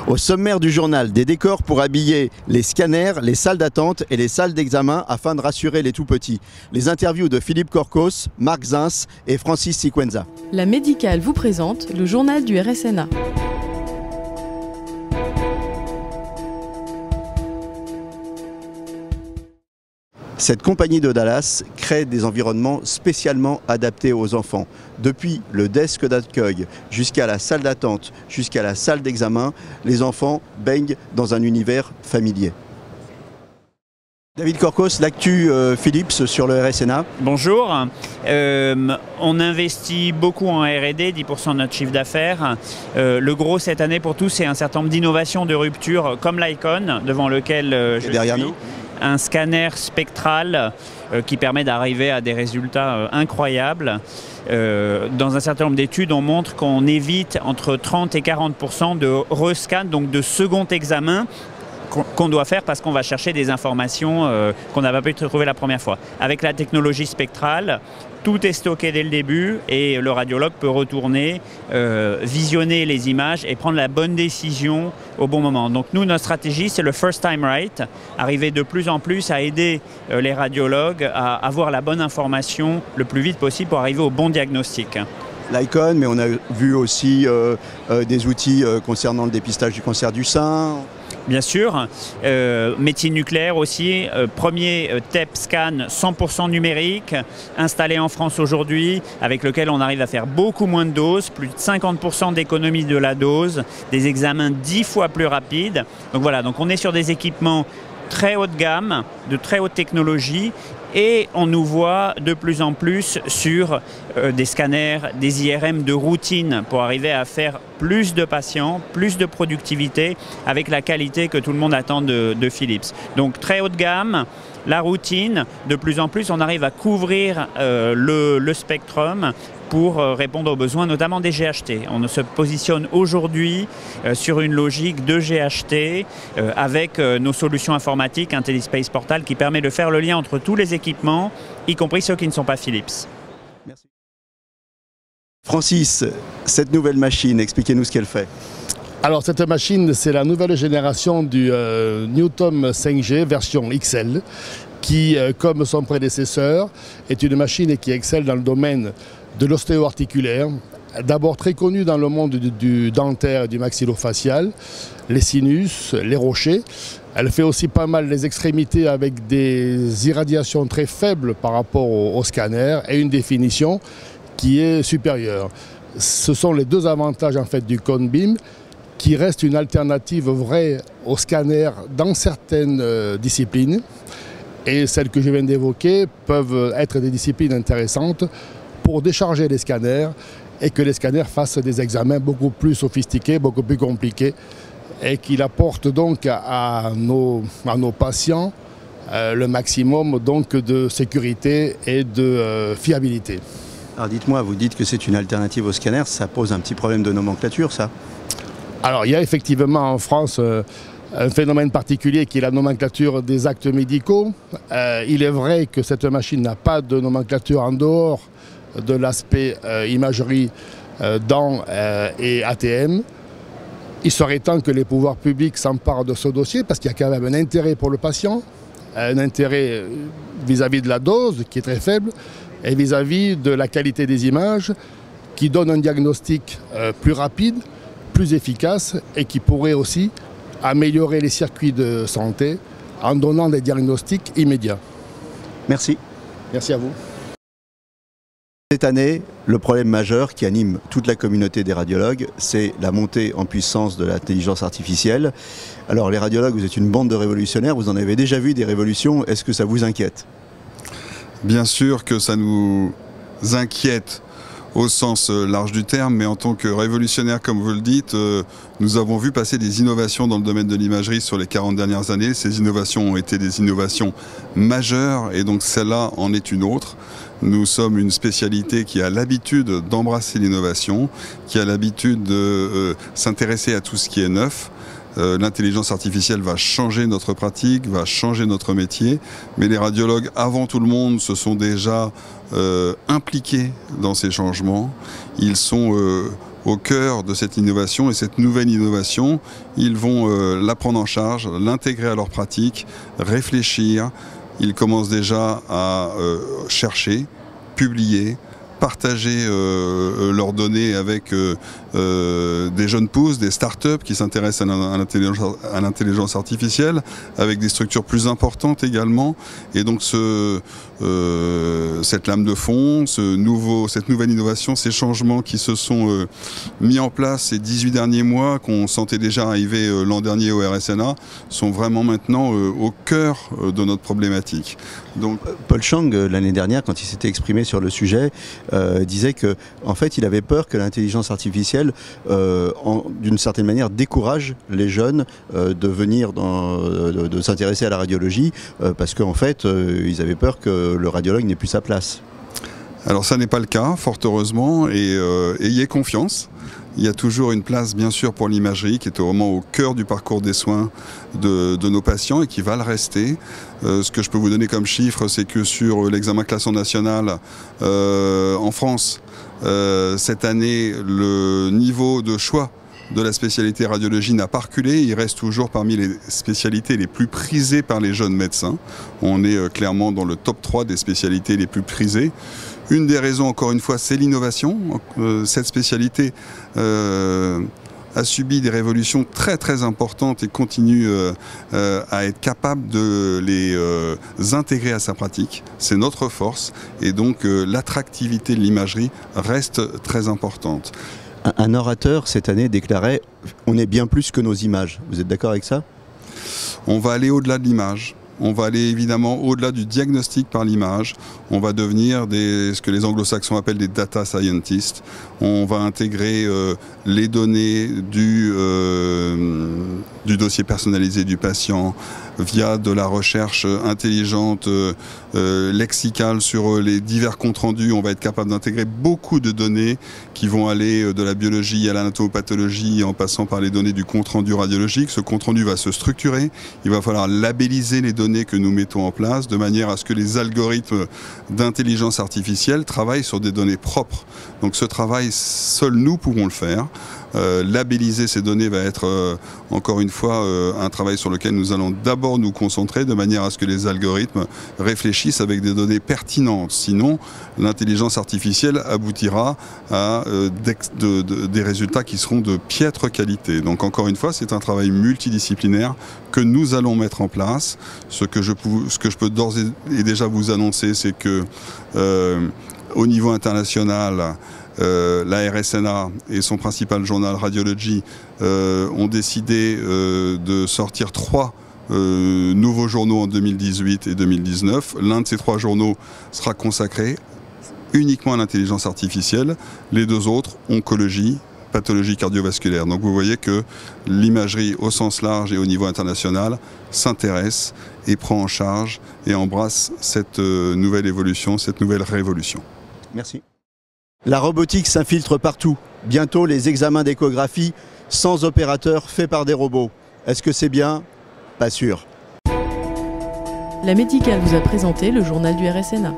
Au sommaire du journal, des décors pour habiller les scanners, les salles d'attente et les salles d'examen afin de rassurer les tout-petits. Les interviews de Philippe Corcos, Marc Zins et Francis Siquenza. La Médicale vous présente le journal du RSNA. Cette compagnie de Dallas crée des environnements spécialement adaptés aux enfants. Depuis le desk d'accueil jusqu'à la salle d'attente, jusqu'à la salle d'examen, les enfants baignent dans un univers familier. David Corcos, l'actu Philips sur le RSNA. Bonjour. On investit beaucoup en R&D, 10% de notre chiffre d'affaires. Le gros cette année pour tous, c'est un certain nombre d'innovations de rupture comme l'Icon, devant lequel je suis derrière nous. Un scanner spectral qui permet d'arriver à des résultats incroyables. Dans un certain nombre d'études, on montre qu'on évite entre 30 et 40% de rescan, donc de second examen, qu'on doit faire parce qu'on va chercher des informations qu'on n'a pas pu trouver la première fois. Avec la technologie spectrale, tout est stocké dès le début et le radiologue peut retourner, visionner les images et prendre la bonne décision au bon moment. Donc nous, notre stratégie, c'est le first time right, arriver de plus en plus à aider les radiologues à avoir la bonne information le plus vite possible pour arriver au bon diagnostic. L'Icon, mais on a vu aussi des outils concernant le dépistage du cancer du sein. Bien sûr, médecine nucléaire aussi, premier TEP scan 100% numérique, installé en France aujourd'hui, avec lequel on arrive à faire beaucoup moins de doses, plus de 50% d'économie de la dose, des examens 10 fois plus rapides. Donc voilà, donc on est sur des équipements très haut de gamme, de très haute technologie, et on nous voit de plus en plus sur des scanners, des IRM de routine pour arriver à faire plus de patients, plus de productivité avec la qualité que tout le monde attend de Philips. Donc très haut de gamme, la routine, de plus en plus on arrive à couvrir le spectrum pour répondre aux besoins notamment des GHT. On se positionne aujourd'hui sur une logique de GHT avec nos solutions informatiques, IntelliSpace Portal qui permet de faire le lien entre tous les équipements, y compris ceux qui ne sont pas Philips. Merci. Francis, cette nouvelle machine, expliquez-nous ce qu'elle fait. Alors cette machine, c'est la nouvelle génération du Newtom 5G version XL qui, comme son prédécesseur, est une machine qui excelle dans le domaine de l'ostéo-articulaire, d'abord très connue dans le monde du dentaire et du maxillofacial, les sinus, les rochers. Elle fait aussi pas mal les extrémités avec des irradiations très faibles par rapport au scanner et une définition qui est supérieure. Ce sont les deux avantages en fait du Cone Beam, qui reste une alternative vraie au scanner dans certaines disciplines. Et celles que je viens d'évoquer peuvent être des disciplines intéressantes pour décharger les scanners et que les scanners fassent des examens beaucoup plus sophistiqués, beaucoup plus compliqués et qu'il apporte donc à nos patients le maximum donc de sécurité et de fiabilité. Alors dites-moi, vous dites que c'est une alternative au scanner, ça pose un petit problème de nomenclature, ça? Alors il y a effectivement en France un phénomène particulier qui est la nomenclature des actes médicaux. Il est vrai que cette machine n'a pas de nomenclature en dehors de l'aspect imagerie dents et ATM. Il serait temps que les pouvoirs publics s'emparent de ce dossier parce qu'il y a quand même un intérêt pour le patient, un intérêt vis-à-vis de la dose qui est très faible et vis-à-vis de la qualité des images qui donne un diagnostic plus rapide, plus efficace et qui pourrait aussi améliorer les circuits de santé en donnant des diagnostics immédiats. Merci. Merci à vous. Cette année, le problème majeur qui anime toute la communauté des radiologues, c'est la montée en puissance de l'intelligence artificielle. Alors les radiologues, vous êtes une bande de révolutionnaires, vous en avez déjà vu des révolutions, est-ce que ça vous inquiète? Bien sûr que ça nous inquiète au sens large du terme, mais en tant que révolutionnaire, comme vous le dites, nous avons vu passer des innovations dans le domaine de l'imagerie sur les 40 dernières années. Ces innovations ont été des innovations majeures et donc celle-là en est une autre. Nous sommes une spécialité qui a l'habitude d'embrasser l'innovation, qui a l'habitude de s'intéresser à tout ce qui est neuf. L'intelligence artificielle va changer notre pratique, va changer notre métier, mais les radiologues, avant tout le monde, se sont déjà impliqués dans ces changements. Ils sont au cœur de cette innovation, et cette nouvelle innovation, ils vont la prendre en charge, l'intégrer à leur pratique, réfléchir. Ils commencent déjà à chercher, publier, partager leurs données avec des jeunes pousses, des startups qui s'intéressent à l'intelligence artificielle, avec des structures plus importantes également. Et donc cette lame de fond, cette nouvelle innovation, ces changements qui se sont mis en place ces 18 derniers mois, qu'on sentait déjà arriver l'an dernier au RSNA, sont vraiment maintenant au cœur de notre problématique. Donc, Paul Chang, l'année dernière, quand il s'était exprimé sur le sujet, disait que, en fait, il avait peur que l'intelligence artificielle, d'une certaine manière, décourage les jeunes de venir de s'intéresser à la radiologie, parce qu'en fait, ils avaient peur que le radiologue n'ait plus sa place. Alors ça n'est pas le cas, fort heureusement, et ayez confiance. Il y a toujours une place, bien sûr, pour l'imagerie, qui est vraiment au cœur du parcours des soins de nos patients et qui va le rester. Ce que je peux vous donner comme chiffre, c'est que sur l'examen classant national en France, cette année, le niveau de choix de la spécialité radiologie n'a pas reculé. Il reste toujours parmi les spécialités les plus prisées par les jeunes médecins. On est clairement dans le top 3 des spécialités les plus prisées. Une des raisons, encore une fois, c'est l'innovation. Cette spécialité a subi des révolutions très très importantes et continue à être capable de les intégrer à sa pratique. C'est notre force, et donc l'attractivité de l'imagerie reste très importante. Un orateur cette année déclarait « On est bien plus que nos images ». Vous êtes d'accord avec ça? On va aller au-delà de l'image. On va aller évidemment au-delà du diagnostic par l'image. On va devenir ce que les anglo-saxons appellent des data scientists. On va intégrer les données du dossier personnalisé du patient via de la recherche intelligente, lexicale sur les divers comptes rendus. On va être capable d'intégrer beaucoup de données qui vont aller de la biologie à l'anatomopathologie en passant par les données du compte rendu radiologique. Ce compte rendu va se structurer. Il va falloir labelliser les données que nous mettons en place de manière à ce que les algorithmes d'intelligence artificielle travaillent sur des données propres. Donc ce travail, seuls nous pourrons le faire. Labelliser ces données va être encore une fois un travail sur lequel nous allons d'abord nous concentrer de manière à ce que les algorithmes réfléchissent avec des données pertinentes. Sinon, l'intelligence artificielle aboutira à des résultats qui seront de piètre qualité. Donc encore une fois, c'est un travail multidisciplinaire que nous allons mettre en place. Ce que je peux d'ores et déjà vous annoncer, c'est que au niveau international, la RSNA et son principal journal Radiology ont décidé de sortir 3 nouveaux journaux en 2018 et 2019. L'un de ces 3 journaux sera consacré uniquement à l'intelligence artificielle. Les 2 autres, oncologie, pathologie cardiovasculaire. Donc vous voyez que l'imagerie au sens large et au niveau international s'intéresse et prend en charge et embrasse cette nouvelle évolution, cette nouvelle révolution. Merci. La robotique s'infiltre partout. Bientôt, les examens d'échographie sans opérateur faits par des robots. Est-ce que c'est bien? Pas sûr. La Médicale vous a présenté le journal du RSNA.